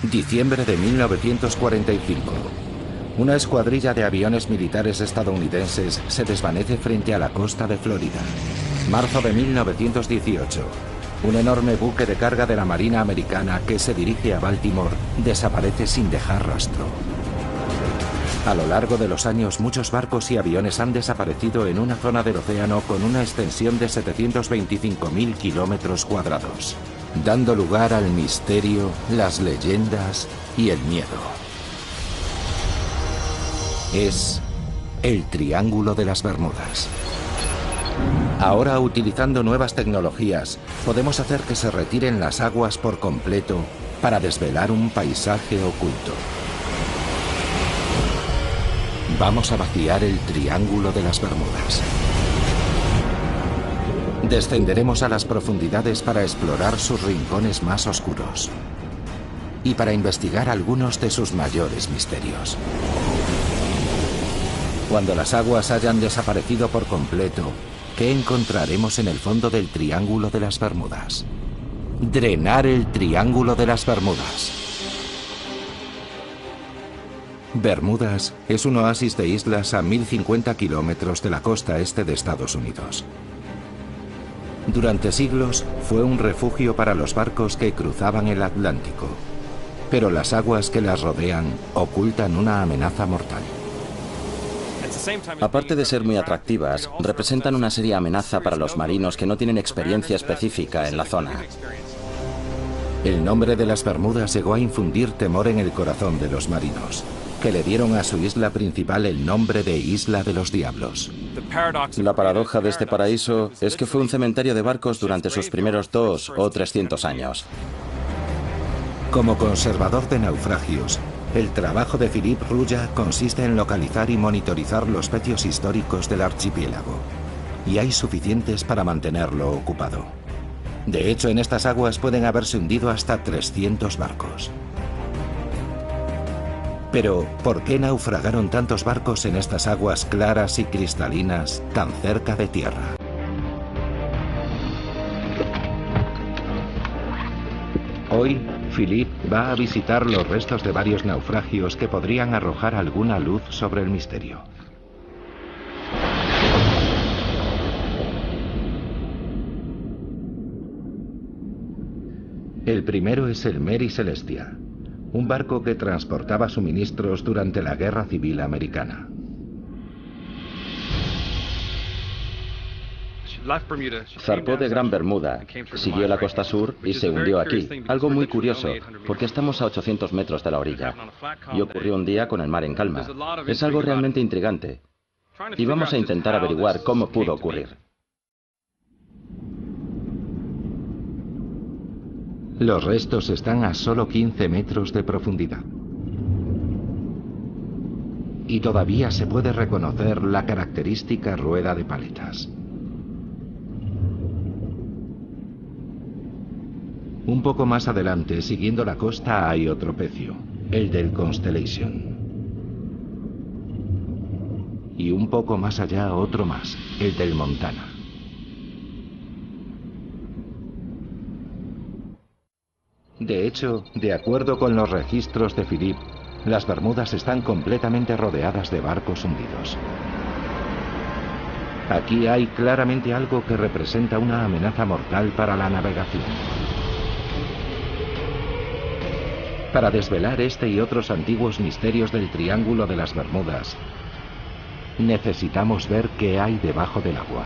Diciembre de 1945. Una escuadrilla de aviones militares estadounidenses se desvanece frente a la costa de Florida. Marzo de 1918. Un enorme buque de carga de la Marina Americana que se dirige a Baltimore desaparece sin dejar rastro. A lo largo de los años, muchos barcos y aviones han desaparecido en una zona del océano con una extensión de 725.000 kilómetros cuadrados, dando lugar al misterio, las leyendas y el miedo. Es el Triángulo de las Bermudas. Ahora, utilizando nuevas tecnologías, podemos hacer que se retiren las aguas por completo para desvelar un paisaje oculto. Vamos a vaciar el Triángulo de las Bermudas. Descenderemos a las profundidades para explorar sus rincones más oscuros y para investigar algunos de sus mayores misterios. Cuando las aguas hayan desaparecido por completo, ¿qué encontraremos en el fondo del Triángulo de las Bermudas? Drenar el Triángulo de las Bermudas. Bermudas es un oasis de islas a 1050 kilómetros de la costa este de Estados Unidos. Durante siglos fue un refugio para los barcos que cruzaban el Atlántico, pero las aguas que las rodean ocultan una amenaza mortal. Aparte de ser muy atractivas, representan una seria amenaza para los marinos que no tienen experiencia específica en la zona. El nombre de las Bermudas llegó a infundir temor en el corazón de los marinos, que le dieron a su isla principal el nombre de Isla de los Diablos. La paradoja de este paraíso es que fue un cementerio de barcos durante sus primeros 200 o 300 años. Como conservador de naufragios, el trabajo de Philippe Rouillat consiste en localizar y monitorizar los vestigios históricos del archipiélago, y hay suficientes para mantenerlo ocupado. De hecho, en estas aguas pueden haberse hundido hasta 300 barcos. Pero, ¿por qué naufragaron tantos barcos en estas aguas claras y cristalinas tan cerca de tierra? Hoy, Philippe va a visitar los restos de varios naufragios que podrían arrojar alguna luz sobre el misterio. El primero es el Mary Celestia, un barco que transportaba suministros durante la Guerra Civil Americana. Zarpó de Gran Bermuda, siguió la costa sur y se hundió aquí. Algo muy curioso, porque estamos a 800 metros de la orilla. Y ocurrió un día con el mar en calma. Es algo realmente intrigante. Y vamos a intentar averiguar cómo pudo ocurrir. Los restos están a solo 15 metros de profundidad. Y todavía se puede reconocer la característica rueda de paletas. Un poco más adelante, siguiendo la costa, hay otro pecio, el del Constellation. Y un poco más allá, otro más, el del Montana. De hecho, de acuerdo con los registros de Philippe, las Bermudas están completamente rodeadas de barcos hundidos. Aquí hay claramente algo que representa una amenaza mortal para la navegación. Para desvelar este y otros antiguos misterios del Triángulo de las Bermudas, necesitamos ver qué hay debajo del agua.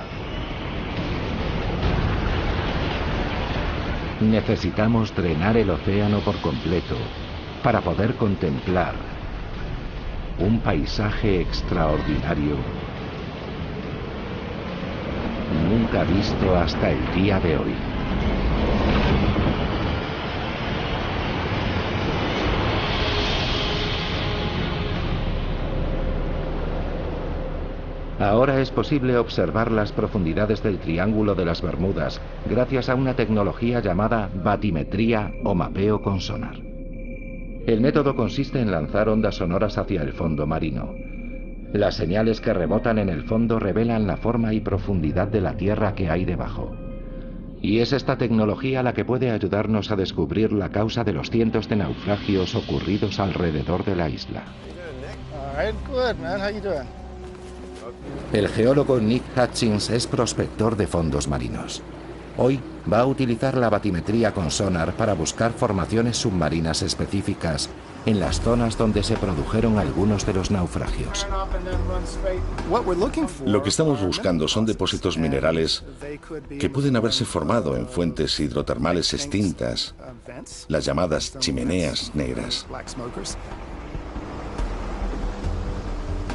Necesitamos drenar el océano por completo para poder contemplar un paisaje extraordinario nunca visto hasta el día de hoy. Ahora es posible observar las profundidades del Triángulo de las Bermudas gracias a una tecnología llamada batimetría o mapeo con sonar. El método consiste en lanzar ondas sonoras hacia el fondo marino. Las señales que rebotan en el fondo revelan la forma y profundidad de la tierra que hay debajo. Y es esta tecnología la que puede ayudarnos a descubrir la causa de los cientos de naufragios ocurridos alrededor de la isla. El geólogo Nick Hutchins es prospector de fondos marinos. Hoy va a utilizar la batimetría con sonar para buscar formaciones submarinas específicas en las zonas donde se produjeron algunos de los naufragios. Lo que estamos buscando son depósitos minerales que pueden haberse formado en fuentes hidrotermales extintas, las llamadas chimeneas negras.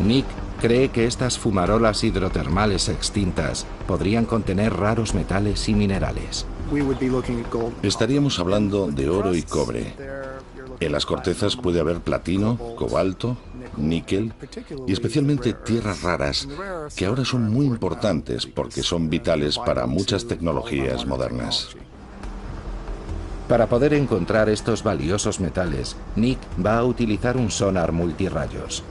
Nick cree que estas fumarolas hidrotermales extintas podrían contener raros metales y minerales. Estaríamos hablando de oro y cobre. En las cortezas puede haber platino, cobalto, níquel y especialmente tierras raras que ahora son muy importantes porque son vitales para muchas tecnologías modernas. Para poder encontrar estos valiosos metales, Nick va a utilizar un sonar multirrayos.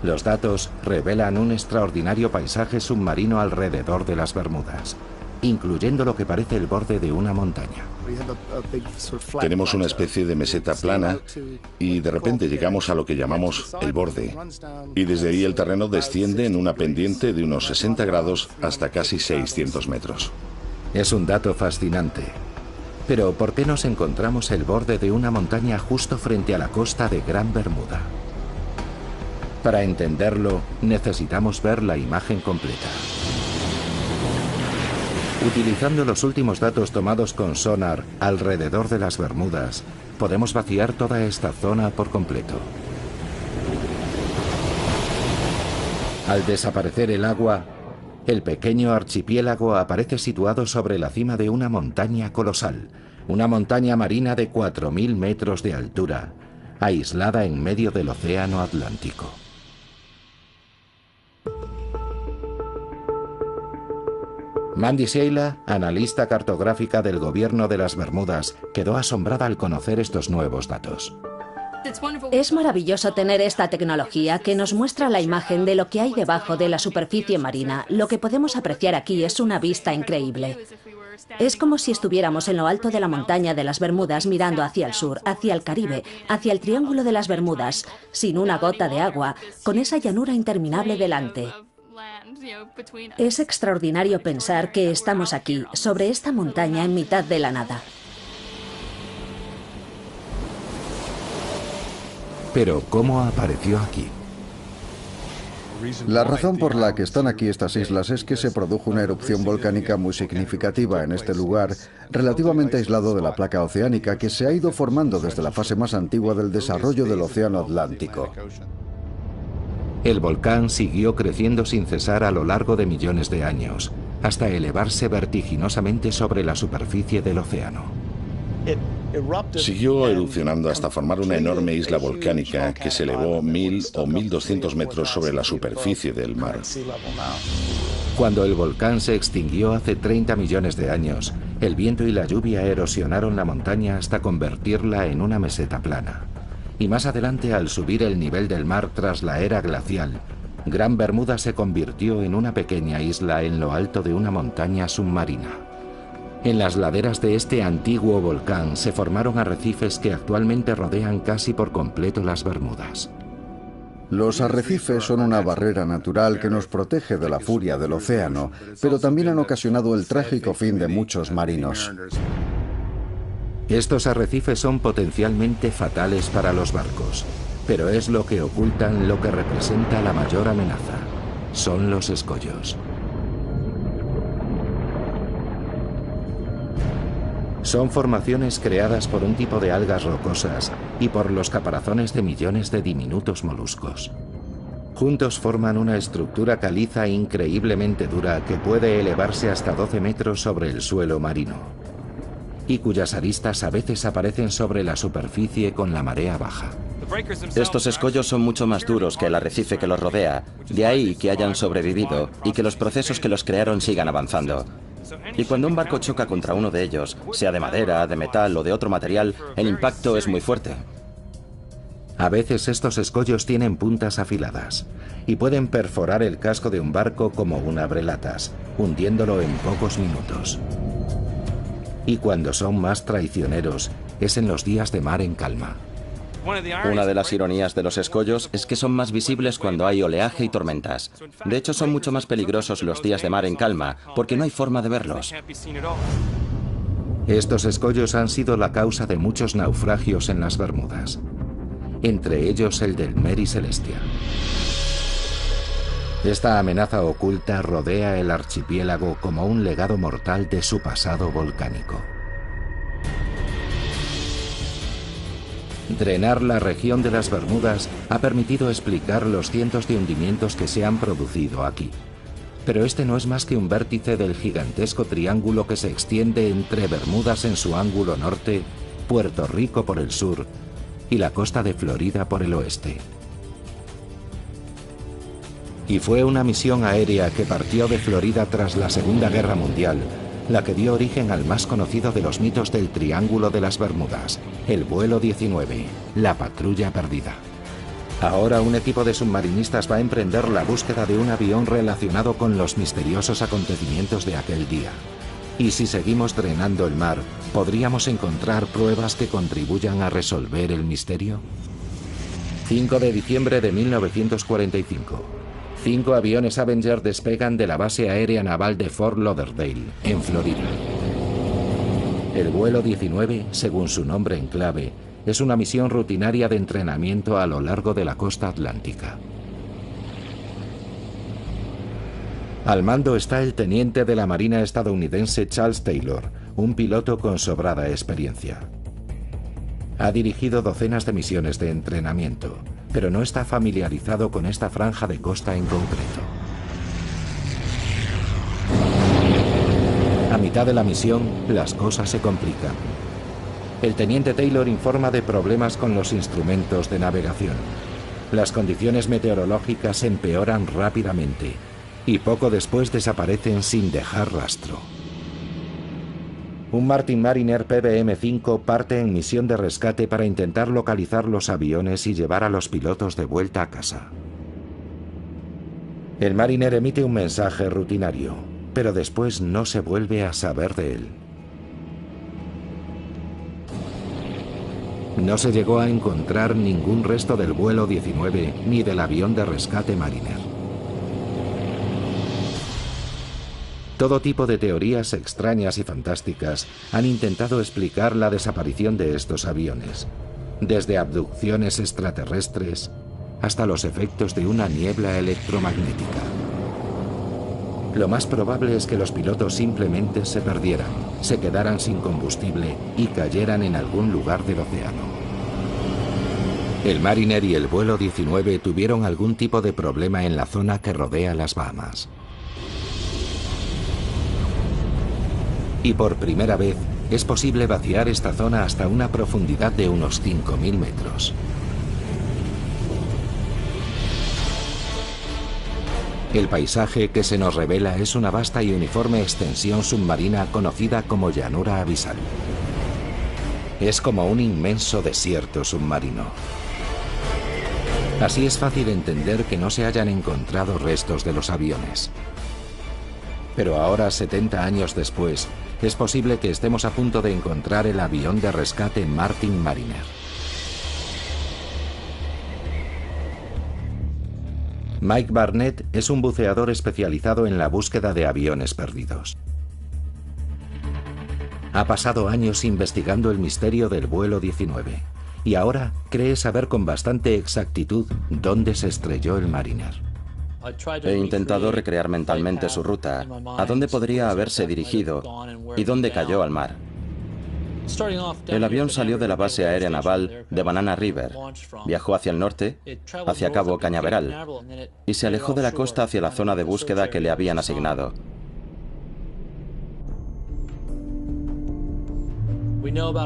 Los datos revelan un extraordinario paisaje submarino alrededor de las Bermudas, incluyendo lo que parece el borde de una montaña. Tenemos una especie de meseta plana y de repente llegamos a lo que llamamos el borde. Y desde ahí el terreno desciende en una pendiente de unos 60 grados hasta casi 600 metros. Es un dato fascinante. Pero ¿por qué nos encontramos el borde de una montaña justo frente a la costa de Gran Bermuda? Para entenderlo, necesitamos ver la imagen completa. Utilizando los últimos datos tomados con sonar alrededor de las Bermudas, podemos vaciar toda esta zona por completo. Al desaparecer el agua, el pequeño archipiélago aparece situado sobre la cima de una montaña colosal, una montaña marina de 4.000 metros de altura, aislada en medio del Océano Atlántico. Mandy Sheila, analista cartográfica del gobierno de las Bermudas, quedó asombrada al conocer estos nuevos datos. Es maravilloso tener esta tecnología que nos muestra la imagen de lo que hay debajo de la superficie marina. Lo que podemos apreciar aquí es una vista increíble. Es como si estuviéramos en lo alto de la montaña de las Bermudas mirando hacia el sur, hacia el Caribe, hacia el Triángulo de las Bermudas, sin una gota de agua, con esa llanura interminable delante. Es extraordinario pensar que estamos aquí, sobre esta montaña en mitad de la nada. Pero, ¿cómo apareció aquí? La razón por la que están aquí estas islas es que se produjo una erupción volcánica muy significativa en este lugar, relativamente aislado de la placa oceánica que se ha ido formando desde la fase más antigua del desarrollo del Océano Atlántico. El volcán siguió creciendo sin cesar a lo largo de millones de años, hasta elevarse vertiginosamente sobre la superficie del océano. Siguió erupcionando hasta formar una enorme isla volcánica que se elevó 1.000 o 1.200 metros sobre la superficie del mar. Cuando el volcán se extinguió hace 30 millones de años, el viento y la lluvia erosionaron la montaña hasta convertirla en una meseta plana. Y más adelante, al subir el nivel del mar tras la era glacial, Gran Bermuda se convirtió en una pequeña isla en lo alto de una montaña submarina. En las laderas de este antiguo volcán se formaron arrecifes que actualmente rodean casi por completo las Bermudas. Los arrecifes son una barrera natural que nos protege de la furia del océano, pero también han ocasionado el trágico fin de muchos marinos. Estos arrecifes son potencialmente fatales para los barcos, pero es lo que ocultan lo que representa la mayor amenaza. Son los escollos. Son formaciones creadas por un tipo de algas rocosas y por los caparazones de millones de diminutos moluscos. Juntos forman una estructura caliza increíblemente dura que puede elevarse hasta 12 metros sobre el suelo marino, y cuyas aristas a veces aparecen sobre la superficie con la marea baja. Estos escollos son mucho más duros que el arrecife que los rodea, de ahí que hayan sobrevivido y que los procesos que los crearon sigan avanzando. Y cuando un barco choca contra uno de ellos, sea de madera, de metal o de otro material, el impacto es muy fuerte. A veces estos escollos tienen puntas afiladas y pueden perforar el casco de un barco como un abrelatas, hundiéndolo en pocos minutos. Y cuando son más traicioneros es en los días de mar en calma. Una de las ironías de los escollos es que son más visibles cuando hay oleaje y tormentas. De hecho, son mucho más peligrosos los días de mar en calma, porque no hay forma de verlos. Estos escollos han sido la causa de muchos naufragios en las Bermudas, entre ellos el del Mary Celestia. Esta amenaza oculta rodea el archipiélago como un legado mortal de su pasado volcánico. Drenar la región de las Bermudas ha permitido explicar los cientos de hundimientos que se han producido aquí. Pero este no es más que un vértice del gigantesco triángulo que se extiende entre Bermudas en su ángulo norte, Puerto Rico por el sur y la costa de Florida por el oeste. Y fue una misión aérea que partió de Florida tras la Segunda Guerra Mundial la que dio origen al más conocido de los mitos del Triángulo de las Bermudas, el vuelo 19, la patrulla perdida. Ahora un equipo de submarinistas va a emprender la búsqueda de un avión relacionado con los misteriosos acontecimientos de aquel día. Y si seguimos drenando el mar, ¿podríamos encontrar pruebas que contribuyan a resolver el misterio? 5 de diciembre de 1945. 5 aviones Avenger despegan de la base aérea naval de Fort Lauderdale, en Florida. El vuelo 19, según su nombre en clave, es una misión rutinaria de entrenamiento a lo largo de la costa atlántica. Al mando está el teniente de la Marina estadounidense Charles Taylor, un piloto con sobrada experiencia. Ha dirigido docenas de misiones de entrenamiento, pero no está familiarizado con esta franja de costa en concreto. A mitad de la misión, las cosas se complican. El teniente Taylor informa de problemas con los instrumentos de navegación. Las condiciones meteorológicas empeoran rápidamente y poco después desaparecen sin dejar rastro. Un Martin Mariner PBM-5 parte en misión de rescate para intentar localizar los aviones y llevar a los pilotos de vuelta a casa. El Mariner emite un mensaje rutinario, pero después no se vuelve a saber de él. No se llegó a encontrar ningún resto del vuelo 19 ni del avión de rescate Mariner. Todo tipo de teorías extrañas y fantásticas han intentado explicar la desaparición de estos aviones, desde abducciones extraterrestres hasta los efectos de una niebla electromagnética. Lo más probable es que los pilotos simplemente se perdieran, se quedaran sin combustible y cayeran en algún lugar del océano. El Mariner y el vuelo 19 tuvieron algún tipo de problema en la zona que rodea las Bahamas. Y por primera vez es posible vaciar esta zona hasta una profundidad de unos 5.000 metros. El paisaje que se nos revela es una vasta y uniforme extensión submarina conocida como llanura abisal. Es como un inmenso desierto submarino. Así es fácil entender que no se hayan encontrado restos de los aviones. Pero ahora, 70 años después, es posible que estemos a punto de encontrar el avión de rescate Martin Mariner. Mike Barnett es un buceador especializado en la búsqueda de aviones perdidos. Ha pasado años investigando el misterio del vuelo 19 y ahora cree saber con bastante exactitud dónde se estrelló el Mariner. He intentado recrear mentalmente su ruta, a dónde podría haberse dirigido y dónde cayó al mar. El avión salió de la base aérea naval de Banana River, viajó hacia el norte, hacia Cabo Cañaveral, y se alejó de la costa hacia la zona de búsqueda que le habían asignado.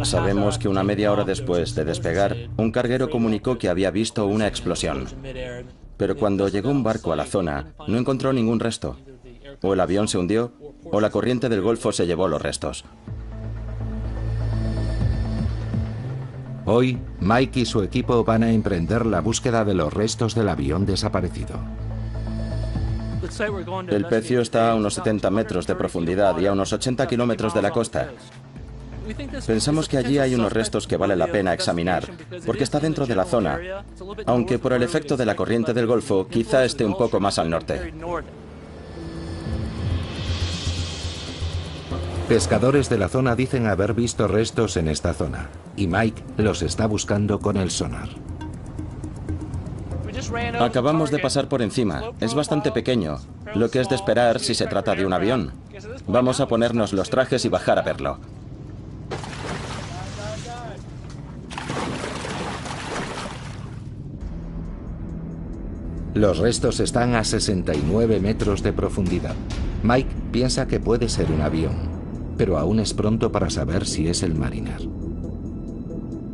Sabemos que una media hora después de despegar, un carguero comunicó que había visto una explosión. Pero cuando llegó un barco a la zona, no encontró ningún resto. O el avión se hundió, o la corriente del Golfo se llevó los restos. Hoy, Mike y su equipo van a emprender la búsqueda de los restos del avión desaparecido. El pecio está a unos 70 metros de profundidad y a unos 80 kilómetros de la costa. Pensamos que allí hay unos restos que vale la pena examinar, porque está dentro de la zona, aunque por el efecto de la corriente del Golfo quizá esté un poco más al norte. Pescadores de la zona dicen haber visto restos en esta zona, y Mike los está buscando con el sonar. Acabamos de pasar por encima. Es bastante pequeño, lo que es de esperar si se trata de un avión. Vamos a ponernos los trajes y bajar a verlo. Los restos están a 69 metros de profundidad. Mike piensa que puede ser un avión, pero aún es pronto para saber si es el Mariner.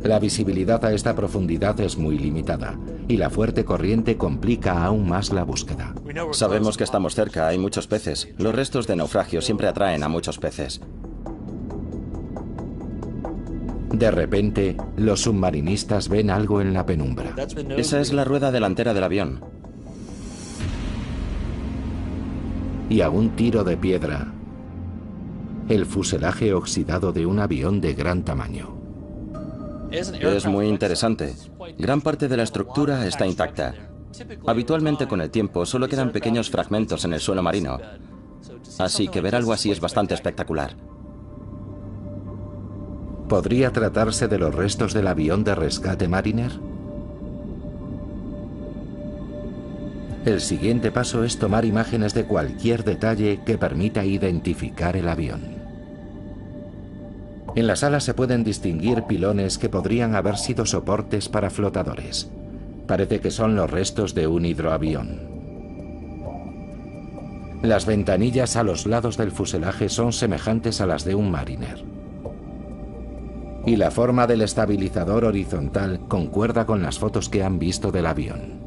La visibilidad a esta profundidad es muy limitada, y la fuerte corriente complica aún más la búsqueda. Sabemos que estamos cerca, hay muchos peces. Los restos de naufragio siempre atraen a muchos peces. De repente, los submarinistas ven algo en la penumbra. Esa es la rueda delantera del avión. Y a un tiro de piedra, el fuselaje oxidado de un avión de gran tamaño. Es muy interesante. Gran parte de la estructura está intacta. Habitualmente con el tiempo solo quedan pequeños fragmentos en el suelo marino. Así que ver algo así es bastante espectacular. ¿Podría tratarse de los restos del avión de rescate Mariner? El siguiente paso es tomar imágenes de cualquier detalle que permita identificar el avión. En la sala se pueden distinguir pilones que podrían haber sido soportes para flotadores. Parece que son los restos de un hidroavión. Las ventanillas a los lados del fuselaje son semejantes a las de un Mariner. Y la forma del estabilizador horizontal concuerda con las fotos que han visto del avión.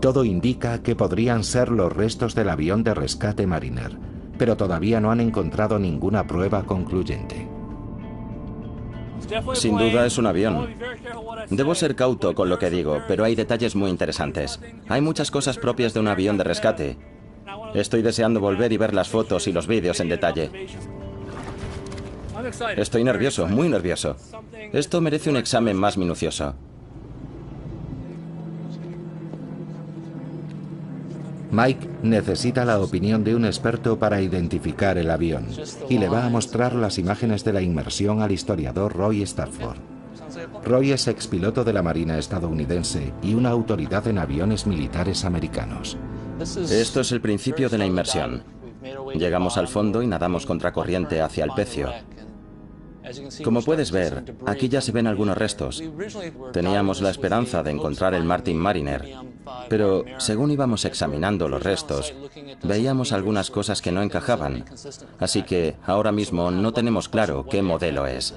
Todo indica que podrían ser los restos del avión de rescate Mariner, pero todavía no han encontrado ninguna prueba concluyente. Sin duda es un avión. Debo ser cauto con lo que digo, pero hay detalles muy interesantes. Hay muchas cosas propias de un avión de rescate. Estoy deseando volver y ver las fotos y los vídeos en detalle. Estoy nervioso, muy nervioso. Esto merece un examen más minucioso. Mike necesita la opinión de un experto para identificar el avión y le va a mostrar las imágenes de la inmersión al historiador Roy Stafford. Roy es expiloto de la Marina estadounidense y una autoridad en aviones militares americanos. Esto es el principio de la inmersión. Llegamos al fondo y nadamos contracorriente hacia el pecio. Como puedes ver, aquí ya se ven algunos restos. Teníamos la esperanza de encontrar el Martin Mariner, pero según íbamos examinando los restos, veíamos algunas cosas que no encajaban. Así que ahora mismo no tenemos claro qué modelo es.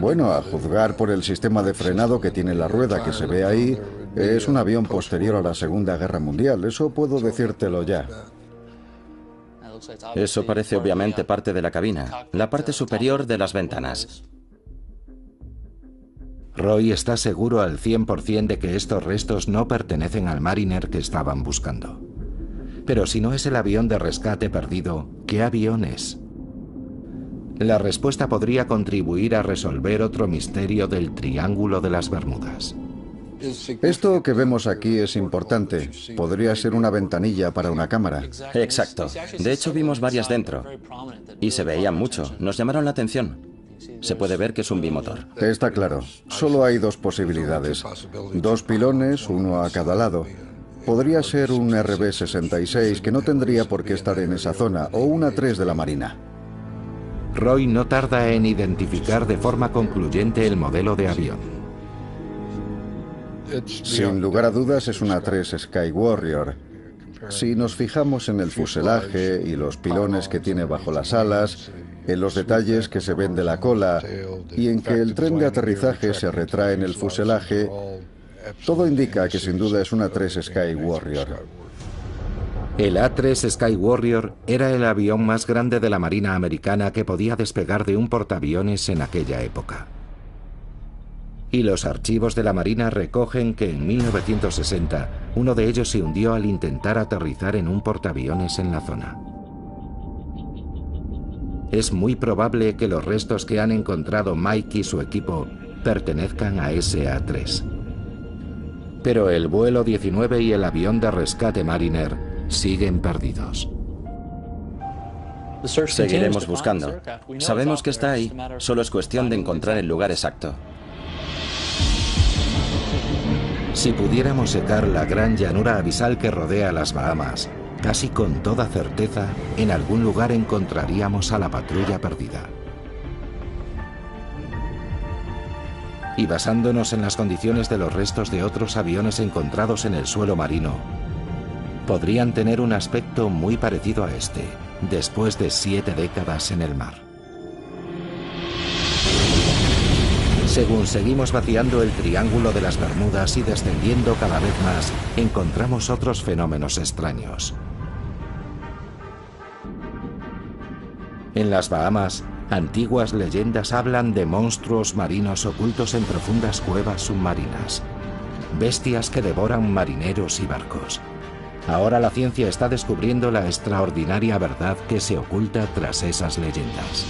Bueno, a juzgar por el sistema de frenado que tiene la rueda que se ve ahí, es un avión posterior a la Segunda Guerra Mundial. Eso puedo decírtelo ya. Eso parece obviamente parte de la cabina, la parte superior de las ventanas. Roy está seguro al 100% de que estos restos no pertenecen al Mariner que estaban buscando. Pero si no es el avión de rescate perdido, ¿qué avión es? La respuesta podría contribuir a resolver otro misterio del Triángulo de las Bermudas. Esto que vemos aquí es importante. Podría ser una ventanilla para una cámara. Exacto. De hecho, vimos varias dentro. Y se veían mucho. Nos llamaron la atención. Se puede ver que es un bimotor. Está claro. Solo hay dos posibilidades. Dos pilones, uno a cada lado. Podría ser un RB-66 que no tendría por qué estar en esa zona, o una 3 de la Marina. Roy no tarda en identificar de forma concluyente el modelo de avión. Sin lugar a dudas es una 3 Sky Warrior. Si nos fijamos en el fuselaje y los pilones que tiene bajo las alas, en los detalles que se ven de la cola y en que el tren de aterrizaje se retrae en el fuselaje, todo indica que sin duda es una 3 Sky Warrior. El A-3 Sky Warrior era el avión más grande de la Marina americana que podía despegar de un portaaviones en aquella época. Y los archivos de la Marina recogen que en 1960 uno de ellos se hundió al intentar aterrizar en un portaaviones en la zona. Es muy probable que los restos que han encontrado Mike y su equipo pertenezcan a SA-3. Pero el vuelo 19 y el avión de rescate Mariner siguen perdidos. Seguiremos buscando. Sabemos que está ahí, solo es cuestión de encontrar el lugar exacto. Si pudiéramos secar la gran llanura abisal que rodea las Bahamas, casi con toda certeza, en algún lugar encontraríamos a la patrulla perdida. Y basándonos en las condiciones de los restos de otros aviones encontrados en el suelo marino, podrían tener un aspecto muy parecido a este, después de 7 décadas en el mar. Según seguimos vaciando el Triángulo de las Bermudas y descendiendo cada vez más, encontramos otros fenómenos extraños. En las Bahamas, antiguas leyendas hablan de monstruos marinos ocultos en profundas cuevas submarinas. Bestias que devoran marineros y barcos. Ahora la ciencia está descubriendo la extraordinaria verdad que se oculta tras esas leyendas.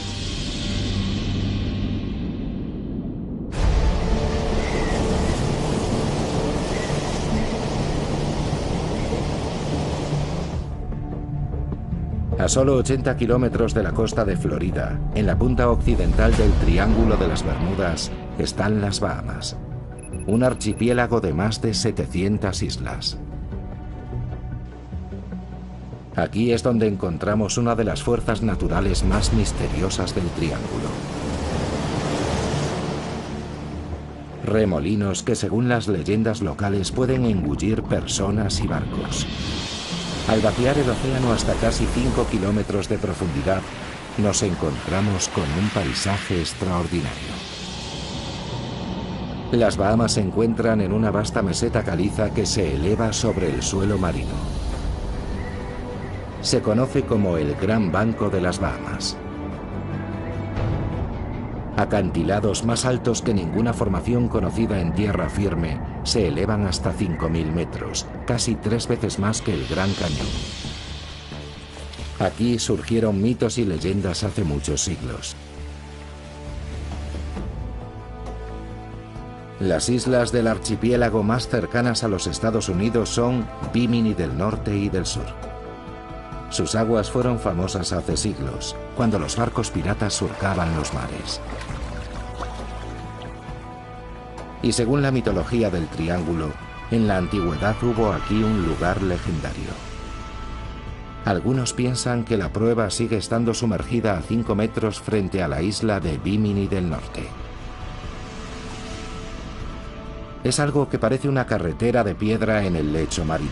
A solo 80 kilómetros de la costa de Florida, en la punta occidental del Triángulo de las Bermudas, están las Bahamas, un archipiélago de más de 700 islas. Aquí es donde encontramos una de las fuerzas naturales más misteriosas del Triángulo. Remolinos que, según las leyendas locales, pueden engullir personas y barcos. Al vaciar el océano hasta casi 5 kilómetros de profundidad, nos encontramos con un paisaje extraordinario. Las Bahamas se encuentran en una vasta meseta caliza que se eleva sobre el suelo marino. Se conoce como el Gran Banco de las Bahamas. Acantilados más altos que ninguna formación conocida en tierra firme se elevan hasta 5.000 metros, casi 3 veces más que el Gran Cañón. Aquí surgieron mitos y leyendas hace muchos siglos. Las islas del archipiélago más cercanas a los Estados Unidos son Bimini del norte y del sur. Sus aguas fueron famosas hace siglos, cuando los barcos piratas surcaban los mares. Y según la mitología del Triángulo, en la antigüedad hubo aquí un lugar legendario. Algunos piensan que la prueba sigue estando sumergida a 5 metros frente a la isla de Bimini del norte. Es algo que parece una carretera de piedra en el lecho marino.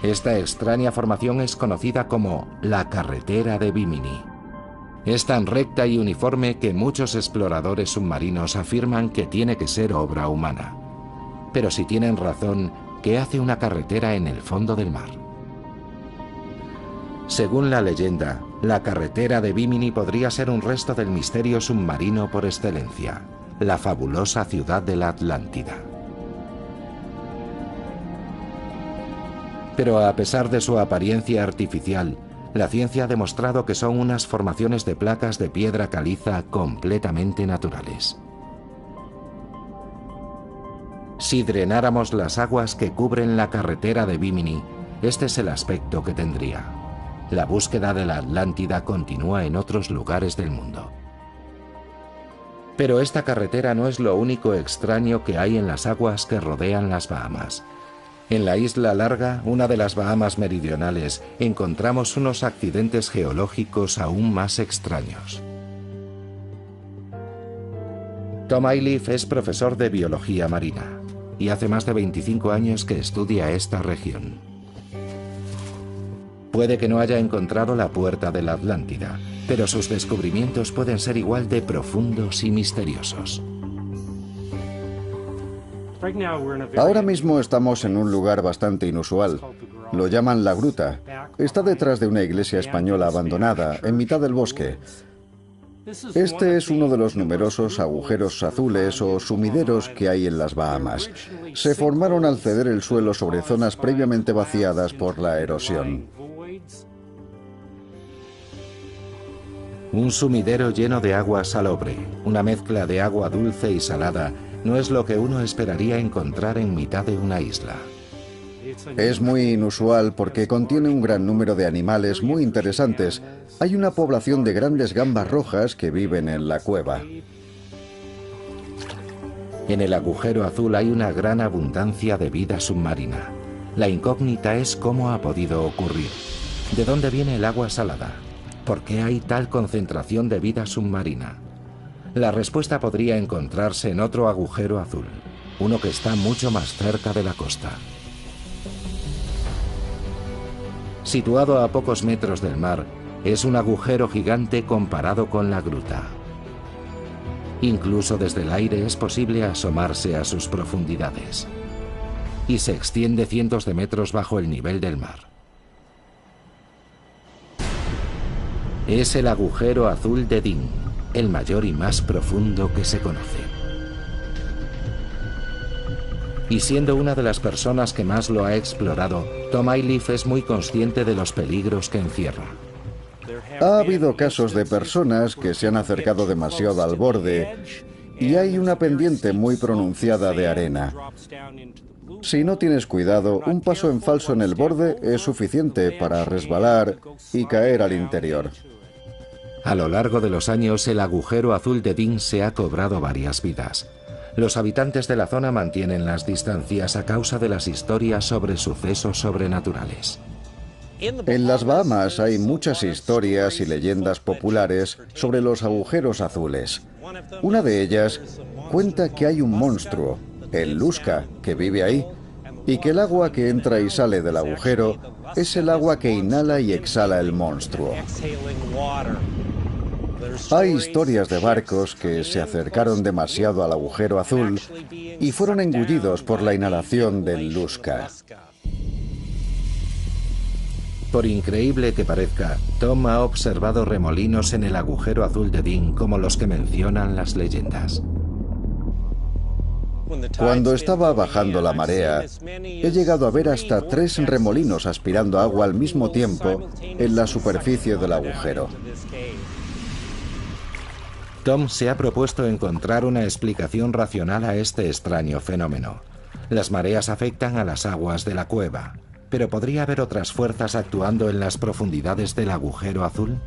Esta extraña formación es conocida como la carretera de Bimini. Es tan recta y uniforme que muchos exploradores submarinos afirman que tiene que ser obra humana. Pero si tienen razón, ¿qué hace una carretera en el fondo del mar? Según la leyenda, la carretera de Bimini podría ser un resto del misterio submarino por excelencia, la fabulosa ciudad de la Atlántida. Pero a pesar de su apariencia artificial, la ciencia ha demostrado que son unas formaciones de placas de piedra caliza completamente naturales. Si drenáramos las aguas que cubren la carretera de Bimini, este es el aspecto que tendría. La búsqueda de la Atlántida continúa en otros lugares del mundo. Pero esta carretera no es lo único extraño que hay en las aguas que rodean las Bahamas. En la isla Larga, una de las Bahamas meridionales, encontramos unos accidentes geológicos aún más extraños. Tom Ayliff es profesor de biología marina y hace más de 25 años que estudia esta región. Puede que no haya encontrado la puerta de la Atlántida, pero sus descubrimientos pueden ser igual de profundos y misteriosos. Ahora mismo estamos en un lugar bastante inusual. Lo llaman La Gruta. Está detrás de una iglesia española abandonada, en mitad del bosque. Este es uno de los numerosos agujeros azules o sumideros que hay en las Bahamas. Se formaron al ceder el suelo sobre zonas previamente vaciadas por la erosión. Un sumidero lleno de agua salobre, una mezcla de agua dulce y salada, no es lo que uno esperaría encontrar en mitad de una isla. Es muy inusual porque contiene un gran número de animales muy interesantes. Hay una población de grandes gambas rojas que viven en la cueva. En el agujero azul hay una gran abundancia de vida submarina. La incógnita es cómo ha podido ocurrir. ¿De dónde viene el agua salada? ¿Por qué hay tal concentración de vida submarina? La respuesta podría encontrarse en otro agujero azul, uno que está mucho más cerca de la costa. Situado a pocos metros del mar, es un agujero gigante comparado con la gruta. Incluso desde el aire es posible asomarse a sus profundidades. Y se extiende cientos de metros bajo el nivel del mar. Es el agujero azul de Dean, el mayor y más profundo que se conoce. Y siendo una de las personas que más lo ha explorado, Tom Ayliff es muy consciente de los peligros que encierra. Ha habido casos de personas que se han acercado demasiado al borde y hay una pendiente muy pronunciada de arena. Si no tienes cuidado, un paso en falso en el borde es suficiente para resbalar y caer al interior. A lo largo de los años, el agujero azul de Dean se ha cobrado varias vidas. Los habitantes de la zona mantienen las distancias a causa de las historias sobre sucesos sobrenaturales. En las Bahamas hay muchas historias y leyendas populares sobre los agujeros azules. Una de ellas cuenta que hay un monstruo, el Lusca, que vive ahí, y que el agua que entra y sale del agujero es el agua que inhala y exhala el monstruo. Hay historias de barcos que se acercaron demasiado al agujero azul y fueron engullidos por la inhalación del Lusca. Por increíble que parezca, Tom ha observado remolinos en el agujero azul de Dean como los que mencionan las leyendas. Cuando estaba bajando la marea, he llegado a ver hasta 3 remolinos aspirando agua al mismo tiempo en la superficie del agujero. Tom se ha propuesto encontrar una explicación racional a este extraño fenómeno. Las mareas afectan a las aguas de la cueva, pero ¿podría haber otras fuerzas actuando en las profundidades del agujero azul?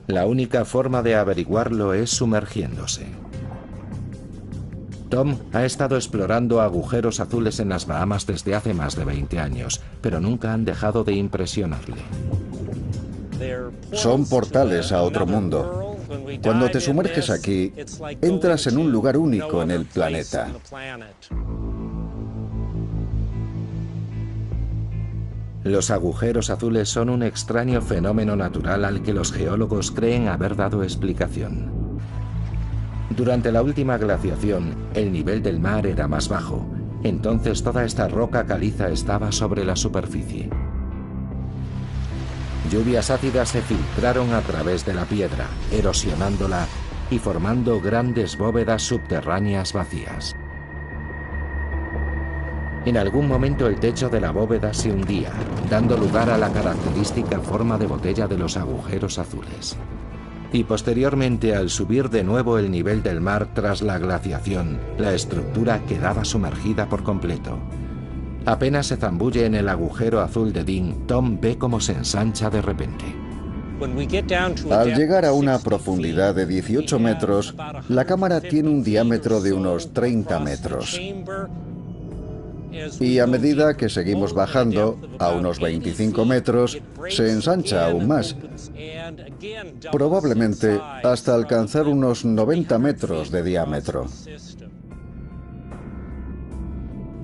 La única forma de averiguarlo es sumergiéndose. Tom ha estado explorando agujeros azules en las Bahamas desde hace más de 20 años, pero nunca han dejado de impresionarle. Son portales a otro mundo. Cuando te sumerges aquí, entras en un lugar único en el planeta. Los agujeros azules son un extraño fenómeno natural al que los geólogos creen haber dado explicación. Durante la última glaciación, el nivel del mar era más bajo. Entonces toda esta roca caliza estaba sobre la superficie. Lluvias ácidas se filtraron a través de la piedra, erosionándola y formando grandes bóvedas subterráneas vacías. En algún momento el techo de la bóveda se hundía, dando lugar a la característica forma de botella de los agujeros azules. Y posteriormente, al subir de nuevo el nivel del mar tras la glaciación, la estructura quedaba sumergida por completo. Apenas se zambulle en el agujero azul de Dean, Tom ve cómo se ensancha de repente. Al llegar a una profundidad de 18 metros, la cámara tiene un diámetro de unos 30 metros. Y a medida que seguimos bajando, a unos 25 metros, se ensancha aún más, probablemente hasta alcanzar unos 90 metros de diámetro.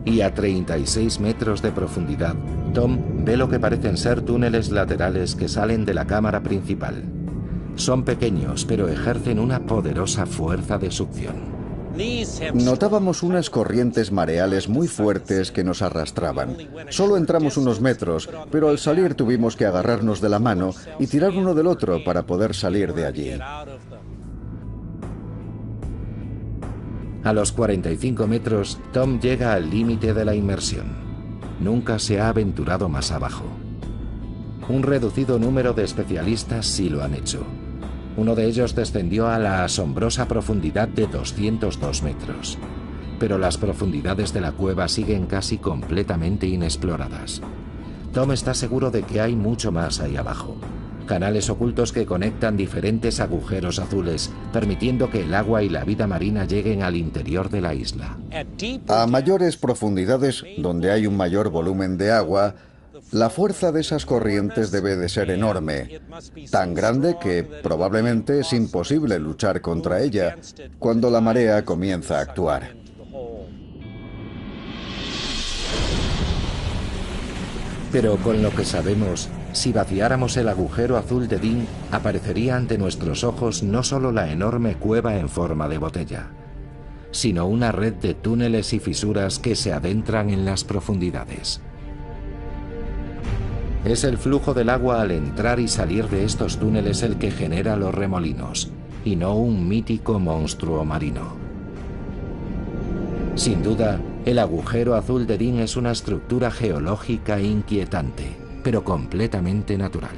Y a 36 metros de profundidad, Tom ve lo que parecen ser túneles laterales que salen de la cámara principal. Son pequeños, pero ejercen una poderosa fuerza de succión. Notábamos unas corrientes mareales muy fuertes que nos arrastraban. Solo entramos unos metros, pero al salir tuvimos que agarrarnos de la mano y tirar uno del otro para poder salir de allí. A los 45 metros, Tom llega al límite de la inmersión. Nunca se ha aventurado más abajo. Un reducido número de especialistas sí lo han hecho. Uno de ellos descendió a la asombrosa profundidad de 202 metros. Pero las profundidades de la cueva siguen casi completamente inexploradas. Tom está seguro de que hay mucho más ahí abajo. Canales ocultos que conectan diferentes agujeros azules, permitiendo que el agua y la vida marina lleguen al interior de la isla. A mayores profundidades, donde hay un mayor volumen de agua, la fuerza de esas corrientes debe de ser enorme, tan grande que probablemente es imposible luchar contra ella cuando la marea comienza a actuar. Pero con lo que sabemos, si vaciáramos el agujero azul de Dean, aparecería ante nuestros ojos no solo la enorme cueva en forma de botella, sino una red de túneles y fisuras que se adentran en las profundidades. Es el flujo del agua al entrar y salir de estos túneles el que genera los remolinos, y no un mítico monstruo marino. Sin duda, el agujero azul de Dean es una estructura geológica inquietante, pero completamente natural.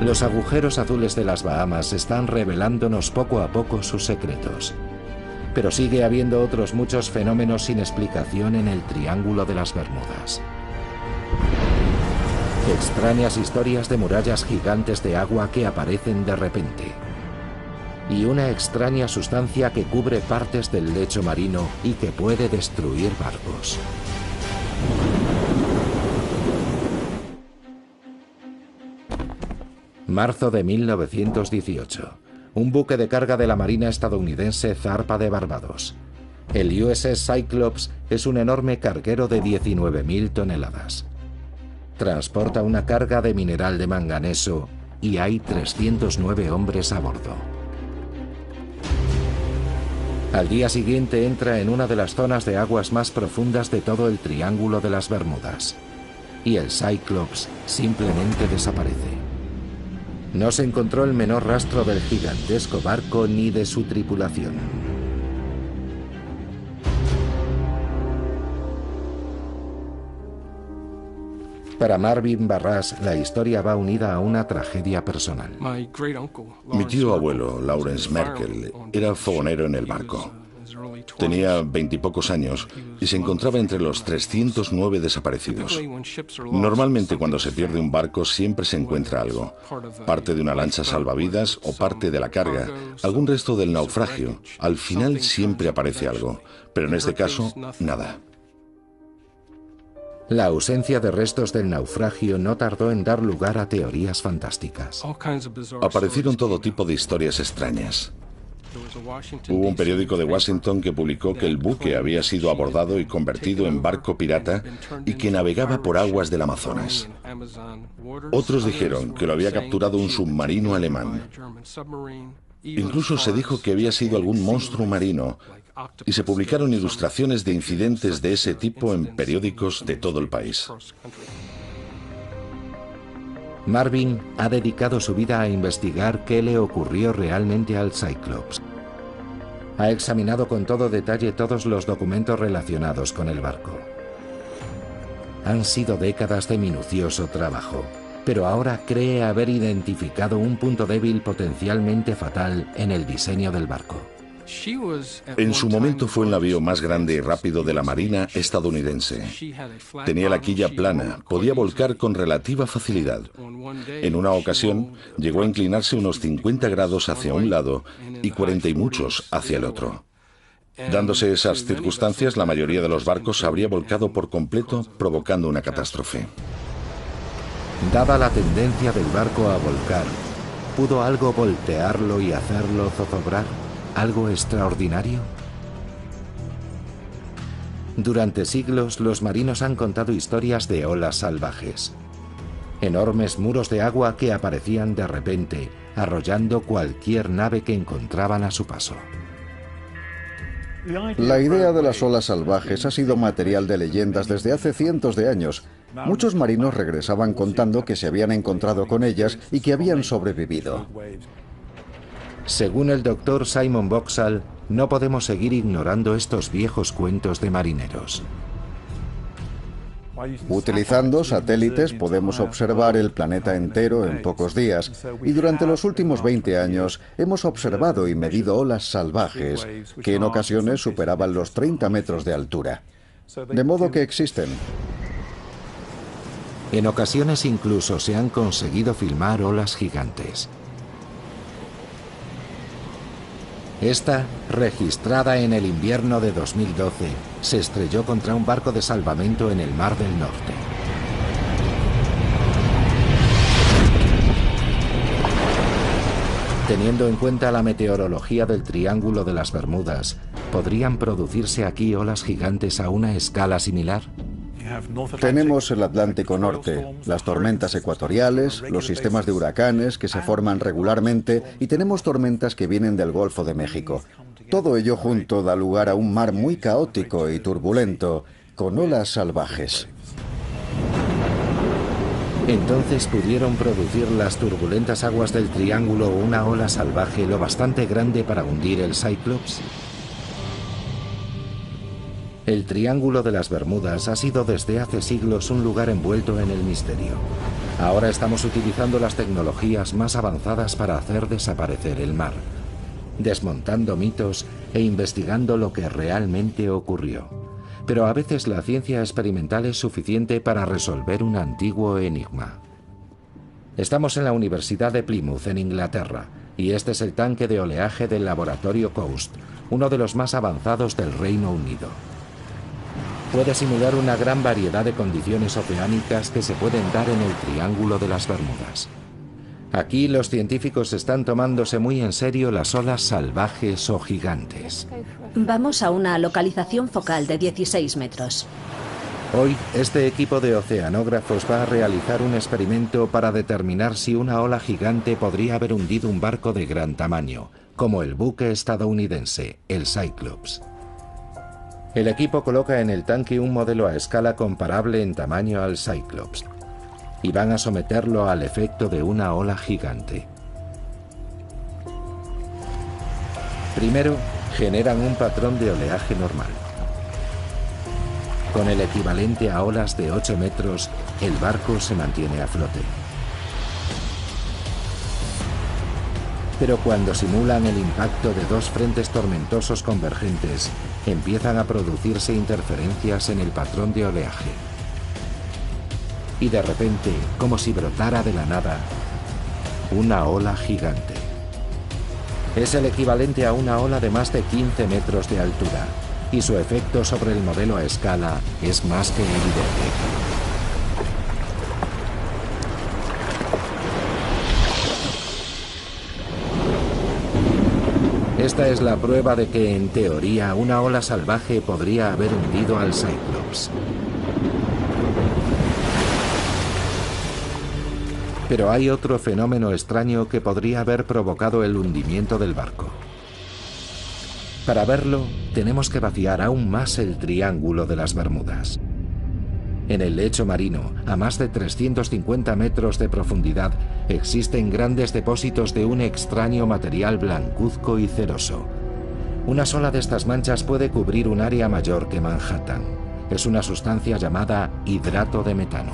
Los agujeros azules de las Bahamas están revelándonos poco a poco sus secretos. Pero sigue habiendo otros muchos fenómenos sin explicación en el Triángulo de las Bermudas. Extrañas historias de murallas gigantes de agua que aparecen de repente. Y una extraña sustancia que cubre partes del lecho marino y que puede destruir barcos. Marzo de 1918. Un buque de carga de la Marina estadounidense zarpa de Barbados. El USS Cyclops es un enorme carguero de 19.000 toneladas. Transporta una carga de mineral de manganeso y hay 309 hombres a bordo. Al día siguiente entra en una de las zonas de aguas más profundas de todo el Triángulo de las Bermudas. Y el Cyclops simplemente desaparece. No se encontró el menor rastro del gigantesco barco ni de su tripulación. Para Marvin Barras, la historia va unida a una tragedia personal. Mi tío abuelo, Lawrence Merkel, era fogonero en el barco. Tenía 20 y pocos años y se encontraba entre los 309 desaparecidos. Normalmente cuando se pierde un barco siempre se encuentra algo. Parte de una lancha salvavidas o parte de la carga, algún resto del naufragio. Al final siempre aparece algo, pero en este caso, nada. La ausencia de restos del naufragio no tardó en dar lugar a teorías fantásticas. Aparecieron todo tipo de historias extrañas. Hubo un periódico de Washington que publicó que el buque había sido abordado y convertido en barco pirata y que navegaba por aguas del Amazonas. Otros dijeron que lo había capturado un submarino alemán. Incluso se dijo que había sido algún monstruo marino y se publicaron ilustraciones de incidentes de ese tipo en periódicos de todo el país. Marvin ha dedicado su vida a investigar qué le ocurrió realmente al Cyclops. Ha examinado con todo detalle todos los documentos relacionados con el barco. Han sido décadas de minucioso trabajo, pero ahora cree haber identificado un punto débil potencialmente fatal en el diseño del barco. En su momento fue el navío más grande y rápido de la Marina estadounidense. Tenía la quilla plana, podía volcar con relativa facilidad. En una ocasión llegó a inclinarse unos 50 grados hacia un lado y 40 y muchos hacia el otro. Dándose esas circunstancias, la mayoría de los barcos se habría volcado por completo, provocando una catástrofe. Dada la tendencia del barco a volcar, ¿pudo algo voltearlo y hacerlo zozobrar? ¿Algo extraordinario? Durante siglos, los marinos han contado historias de olas salvajes. enormes muros de agua que aparecían de repente, arrollando cualquier nave que encontraban a su paso. La idea de las olas salvajes ha sido material de leyendas desde hace cientos de años. Muchos marinos regresaban contando que se habían encontrado con ellas y que habían sobrevivido. Según el doctor Simon Boxall, no podemos seguir ignorando estos viejos cuentos de marineros. Utilizando satélites podemos observar el planeta entero en pocos días, y durante los últimos 20 años hemos observado y medido olas salvajes que en ocasiones superaban los 30 metros de altura. De modo que existen. En ocasiones incluso se han conseguido filmar olas gigantes. Esta, registrada en el invierno de 2012, se estrelló contra un barco de salvamento en el Mar del Norte. Teniendo en cuenta la meteorología del Triángulo de las Bermudas, ¿podrían producirse aquí olas gigantes a una escala similar? Tenemos el Atlántico Norte, las tormentas ecuatoriales, los sistemas de huracanes que se forman regularmente y tenemos tormentas que vienen del Golfo de México. Todo ello junto da lugar a un mar muy caótico y turbulento, con olas salvajes. Entonces, ¿pudieron producir las turbulentas aguas del Triángulo una ola salvaje lo bastante grande para hundir el Cyclops? El Triángulo de las Bermudas ha sido desde hace siglos un lugar envuelto en el misterio. Ahora estamos utilizando las tecnologías más avanzadas para hacer desaparecer el mar, desmontando mitos e investigando lo que realmente ocurrió. Pero a veces la ciencia experimental es suficiente para resolver un antiguo enigma. Estamos en la Universidad de Plymouth, en Inglaterra, y este es el tanque de oleaje del laboratorio Coast, uno de los más avanzados del Reino Unido. Puede simular una gran variedad de condiciones oceánicas que se pueden dar en el Triángulo de las Bermudas. Aquí los científicos están tomándose muy en serio las olas salvajes o gigantes. Vamos a una localización focal de 16 metros. Hoy, este equipo de oceanógrafos va a realizar un experimento para determinar si una ola gigante podría haber hundido un barco de gran tamaño, como el buque estadounidense, el Cyclops. El equipo coloca en el tanque un modelo a escala comparable en tamaño al Cyclops y van a someterlo al efecto de una ola gigante. Primero, generan un patrón de oleaje normal. Con el equivalente a olas de 8 metros, el barco se mantiene a flote. Pero cuando simulan el impacto de dos frentes tormentosos convergentes, empiezan a producirse interferencias en el patrón de oleaje. Y de repente, como si brotara de la nada, una ola gigante. Es el equivalente a una ola de más de 15 metros de altura, y su efecto sobre el modelo a escala es más que evidente. Esta es la prueba de que, en teoría, una ola salvaje podría haber hundido al Cyclops. Pero hay otro fenómeno extraño que podría haber provocado el hundimiento del barco. Para verlo, tenemos que vaciar aún más el Triángulo de las Bermudas. En el lecho marino, a más de 350 metros de profundidad, existen grandes depósitos de un extraño material blancuzco y ceroso. Una sola de estas manchas puede cubrir un área mayor que Manhattan. Es una sustancia llamada hidrato de metano.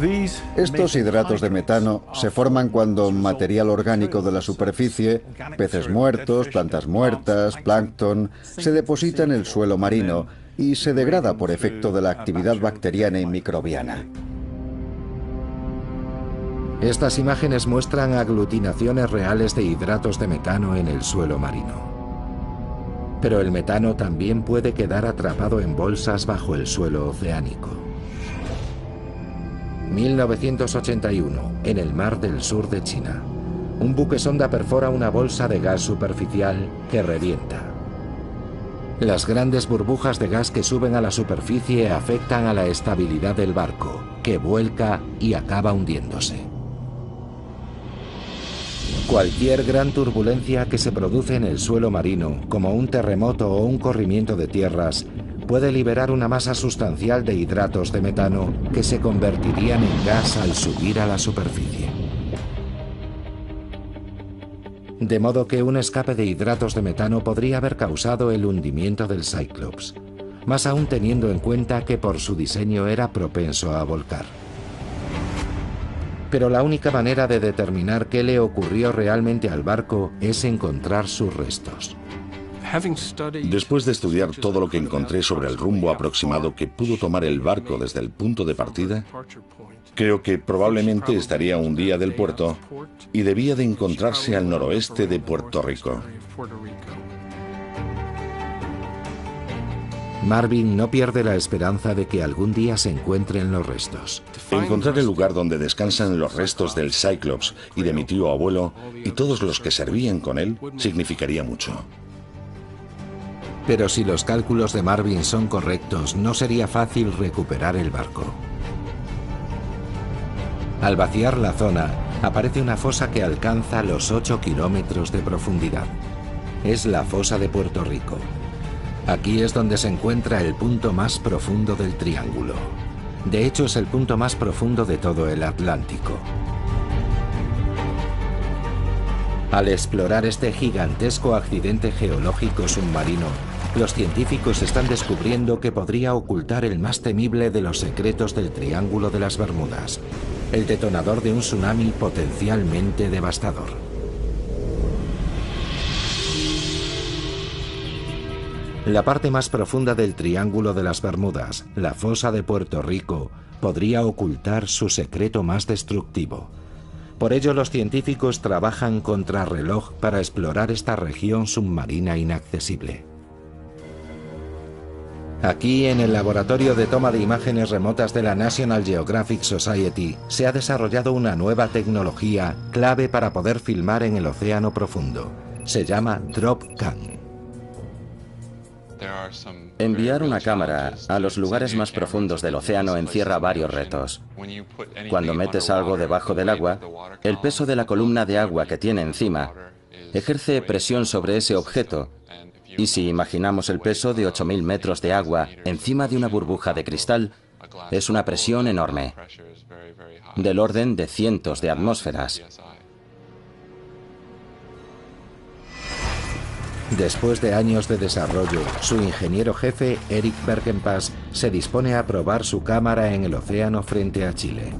Estos hidratos de metano se forman cuando material orgánico de la superficie, peces muertos, plantas muertas, plancton, se deposita en el suelo marino y se degrada por efecto de la actividad bacteriana y microbiana. Estas imágenes muestran aglutinaciones reales de hidratos de metano en el suelo marino. Pero el metano también puede quedar atrapado en bolsas bajo el suelo oceánico. 1981, en el mar del sur de China. Un buque sonda perfora una bolsa de gas superficial que revienta. Las grandes burbujas de gas que suben a la superficie afectan a la estabilidad del barco, que vuelca y acaba hundiéndose. Cualquier gran turbulencia que se produce en el suelo marino, como un terremoto o un corrimiento de tierras, puede liberar una masa sustancial de hidratos de metano que se convertirían en gas al subir a la superficie. De modo que un escape de hidratos de metano podría haber causado el hundimiento del Cyclops, más aún teniendo en cuenta que por su diseño era propenso a volcar. Pero la única manera de determinar qué le ocurrió realmente al barco es encontrar sus restos. Después de estudiar todo lo que encontré sobre el rumbo aproximado que pudo tomar el barco desde el punto de partida, creo que probablemente estaría un día del puerto y debía de encontrarse al noroeste de Puerto Rico. Marvin no pierde la esperanza de que algún día se encuentren los restos. Encontrar el lugar donde descansan los restos del Cyclops y de mi tío abuelo y todos los que servían con él significaría mucho. Pero si los cálculos de Marvin son correctos, no sería fácil recuperar el barco. Al vaciar la zona, aparece una fosa que alcanza los 8 kilómetros de profundidad. Es la fosa de Puerto Rico. Aquí es donde se encuentra el punto más profundo del triángulo. De hecho, es el punto más profundo de todo el Atlántico. Al explorar este gigantesco accidente geológico submarino, los científicos están descubriendo que podría ocultar el más temible de los secretos del Triángulo de las Bermudas, el detonador de un tsunami potencialmente devastador. La parte más profunda del Triángulo de las Bermudas, la fosa de Puerto Rico, podría ocultar su secreto más destructivo. Por ello, los científicos trabajan contrarreloj para explorar esta región submarina inaccesible. Aquí, en el laboratorio de toma de imágenes remotas de la National Geographic Society, se ha desarrollado una nueva tecnología clave para poder filmar en el océano profundo. Se llama DropCam. Enviar una cámara a los lugares más profundos del océano encierra varios retos. Cuando metes algo debajo del agua, el peso de la columna de agua que tiene encima ejerce presión sobre ese objeto. Y si imaginamos el peso de 8.000 metros de agua encima de una burbuja de cristal, es una presión enorme, del orden de cientos de atmósferas. Después de años de desarrollo, su ingeniero jefe, Eric Berkenpass, se dispone a probar su cámara en el océano frente a Chile.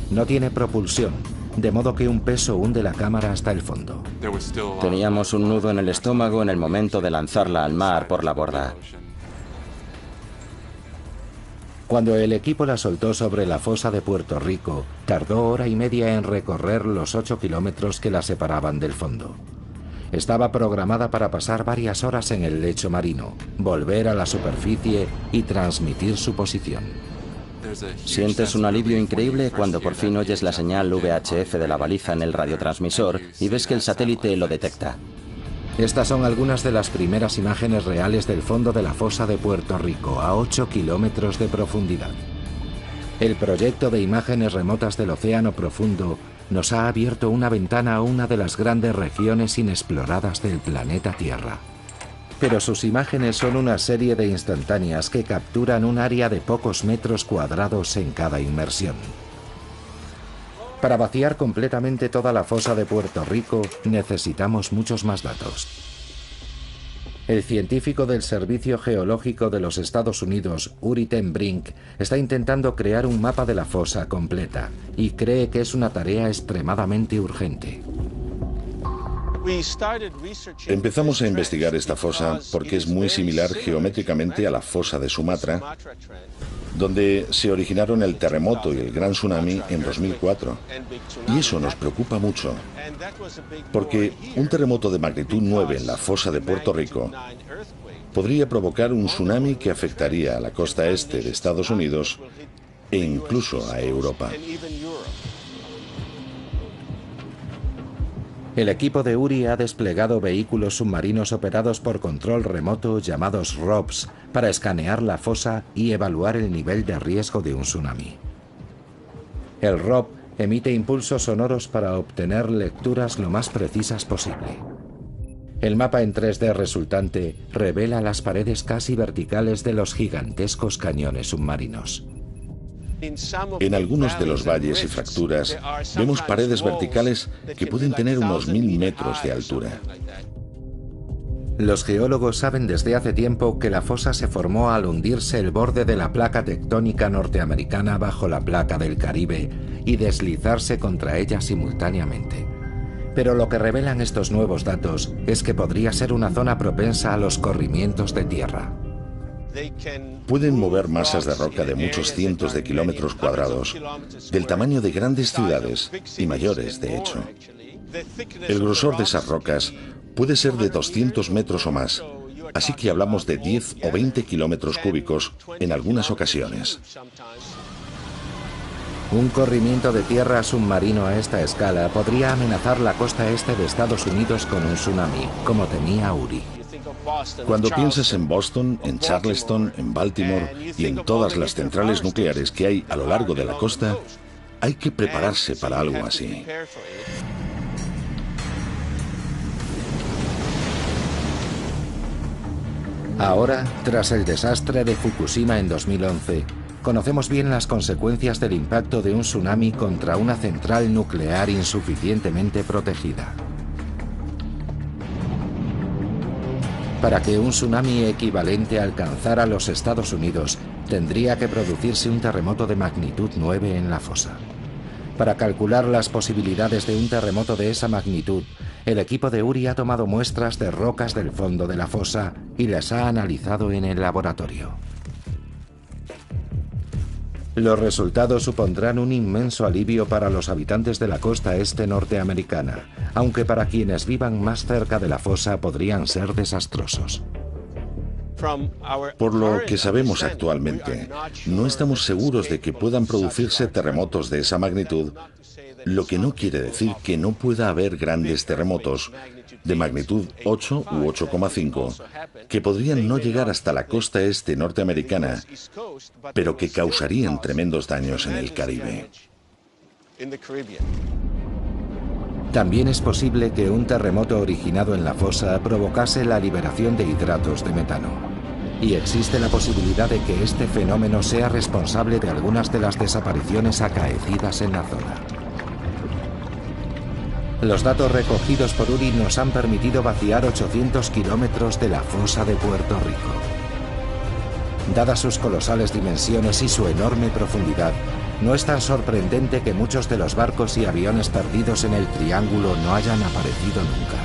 No tiene propulsión, de modo que un peso hunde la cámara hasta el fondo. Teníamos un nudo en el estómago en el momento de lanzarla al mar por la borda. Cuando el equipo la soltó sobre la fosa de Puerto Rico, tardó hora y media en recorrer los 8 kilómetros que la separaban del fondo. Estaba programada para pasar varias horas en el lecho marino, volver a la superficie y transmitir su posición. Sientes un alivio increíble cuando por fin oyes la señal VHF de la baliza en el radiotransmisor y ves que el satélite lo detecta. Estas son algunas de las primeras imágenes reales del fondo de la fosa de Puerto Rico, a 8 kilómetros de profundidad. El proyecto de imágenes remotas del océano profundo nos ha abierto una ventana a una de las grandes regiones inexploradas del planeta Tierra. Pero sus imágenes son una serie de instantáneas que capturan un área de pocos metros cuadrados en cada inmersión. Para vaciar completamente toda la fosa de Puerto Rico, necesitamos muchos más datos. El científico del Servicio Geológico de los Estados Unidos, Uri ten Brink, está intentando crear un mapa de la fosa completa y cree que es una tarea extremadamente urgente. Empezamos a investigar esta fosa porque es muy similar geométricamente a la fosa de Sumatra, donde se originaron el terremoto y el gran tsunami en 2004. Y eso nos preocupa mucho, porque un terremoto de magnitud 9 en la fosa de Puerto Rico podría provocar un tsunami que afectaría a la costa este de Estados Unidos e incluso a Europa. El equipo de Uri ha desplegado vehículos submarinos operados por control remoto llamados ROVs para escanear la fosa y evaluar el nivel de riesgo de un tsunami. El ROV Emite impulsos sonoros para obtener lecturas lo más precisas posible. El mapa en 3D resultante revela las paredes casi verticales de los gigantescos cañones submarinos. En algunos de los valles y fracturas vemos paredes verticales que pueden tener unos 1000 metros de altura. Los geólogos saben desde hace tiempo que la fosa se formó al hundirse el borde de la placa tectónica norteamericana bajo la placa del Caribe y deslizarse contra ella simultáneamente. Pero lo que revelan estos nuevos datos es que podría ser una zona propensa a los corrimientos de tierra. Pueden mover masas de roca de muchos cientos de kilómetros cuadrados, del tamaño de grandes ciudades y mayores, de hecho. El grosor de esas rocas puede ser de 200 metros o más, así que hablamos de 10 o 20 kilómetros cúbicos en algunas ocasiones. Un corrimiento de tierra submarino a esta escala podría amenazar la costa este de Estados Unidos con un tsunami, como temía Uri. Cuando piensas en Boston, en Charleston, en Baltimore y en todas las centrales nucleares que hay a lo largo de la costa, hay que prepararse para algo así. Ahora, tras el desastre de Fukushima en 2011, conocemos bien las consecuencias del impacto de un tsunami contra una central nuclear insuficientemente protegida. Para que un tsunami equivalente alcanzara los Estados Unidos, tendría que producirse un terremoto de magnitud 9 en la fosa. Para calcular las posibilidades de un terremoto de esa magnitud, el equipo de Uri ha tomado muestras de rocas del fondo de la fosa y las ha analizado en el laboratorio. Los resultados supondrán un inmenso alivio para los habitantes de la costa este norteamericana, aunque para quienes vivan más cerca de la fosa podrían ser desastrosos. Por lo que sabemos actualmente, no estamos seguros de que puedan producirse terremotos de esa magnitud, lo que no quiere decir que no pueda haber grandes terremotos de magnitud 8 u 8,5, que podrían no llegar hasta la costa este norteamericana, pero que causarían tremendos daños en el Caribe. También es posible que un terremoto originado en la fosa provocase la liberación de hidratos de metano. Y existe la posibilidad de que este fenómeno sea responsable de algunas de las desapariciones acaecidas en la zona. Los datos recogidos por Uri nos han permitido vaciar 800 kilómetros de la fosa de Puerto Rico. Dadas sus colosales dimensiones y su enorme profundidad, no es tan sorprendente que muchos de los barcos y aviones perdidos en el triángulo no hayan aparecido nunca.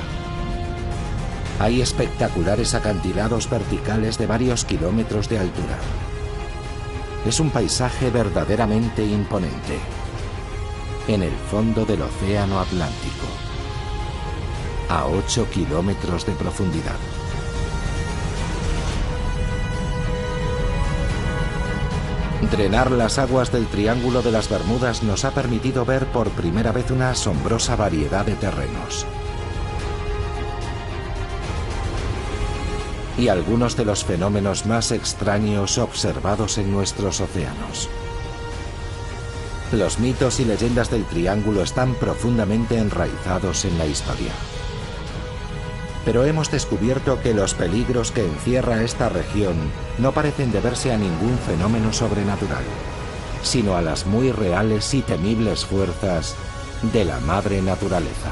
Hay espectaculares acantilados verticales de varios kilómetros de altura. Es un paisaje verdaderamente imponente. En el fondo del Océano Atlántico, a 8 kilómetros de profundidad. Drenar las aguas del Triángulo de las Bermudas nos ha permitido ver por primera vez una asombrosa variedad de terrenos. Y algunos de los fenómenos más extraños observados en nuestros océanos. Los mitos y leyendas del Triángulo están profundamente enraizados en la historia. Pero hemos descubierto que los peligros que encierra esta región no parecen deberse a ningún fenómeno sobrenatural, sino a las muy reales y temibles fuerzas de la madre naturaleza.